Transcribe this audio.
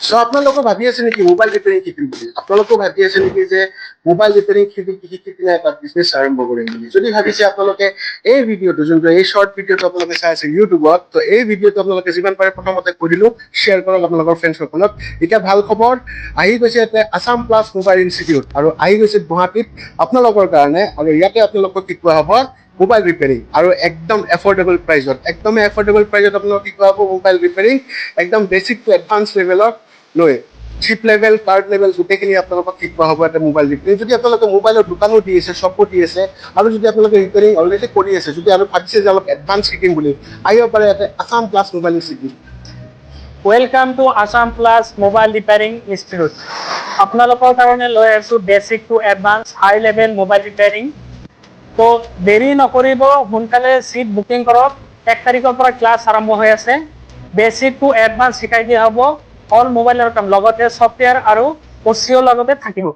So আপোনালোকে ভাবি আছে নেকি মোবাইল ৰিপেয়াৰিং শিকিম বুলি? আপোনালোকেও ভাবি আছে নেকি যে মোবাইল ৰিপেয়াৰিং শিকি কিনে এটা বিজনেছ আৰম্ভ কৰিম বুলি? যদি ভাবিছে আপোনালোকে এই ভিডিঅ'টো যোনটো এই শৰ্ট ভিডিঅ'টো আপোনালোকে চাই আছে ইউটিউবত, তো এই ভিডিঅ'টো আপোনালোকে যিমান পাৰে প্ৰথমতে কৈ দিলো শ্বেয়াৰ কৰক আপোনালোকৰ ফ্ৰেণ্ডসকলক। এতিয়া ভাল খবৰ, আহি গৈছে ইয়াতে আছাম প্লাছ মোবাইল ইনষ্টিটিউট আৰু আহি গৈছে গুৱাহাটীত আপোনালোকৰ কাৰণে, আৰু ইয়াতে আপোনালোকক শিকোৱা হ'ব মোবাইল ৰিপেয়াৰিং আৰু একদম এফৰ্ডেবল প্ৰাইজত, একদমেই এফৰ্ডেবল প্ৰাইজত আপোনালোকক শিকোৱা হ'ব মোবাইল ৰিপেয়াৰিং, একদম বেচিক টু এডভান্স লেভেলৰ লৈ চিপ লেভেল কাৰ্ড লেভেল গোটেইখিনি আপোনালোকক শিকোৱা হ'ব এটা মোবাইল ৰিপেয়াৰিং। যদি আপোনালোকে মোবাইলৰ দোকানো দি আছে, শ্বপো দি আছে, আৰু যদি আপোনালোকে ৰিপেয়াৰিং অলৰেডি কৰি আছে, যদি আৰু ভাবিছে যে অলপ এডভান্স শিকিম বুলি, আহিব পাৰে ইয়াতে Assam plus mobile institute. Welcome to Assam plus mobile repairing institute. আপোনালোকৰ কাৰণে লৈ আছো basic to advance high level mobile repairing. তো দেৰি নকৰিব, সোনকালে সিট বুকিং কৰক। 1 তাৰিখৰ পৰা ক্লাছ আৰম্ভ হৈ আছে। বেসিক টু এডভান্স শিকাই দিয়া হ'ব। অল মোবাইলৰ কাম লগতে সফটওয়্যাৰ আৰু OCO লগতে থাকিব।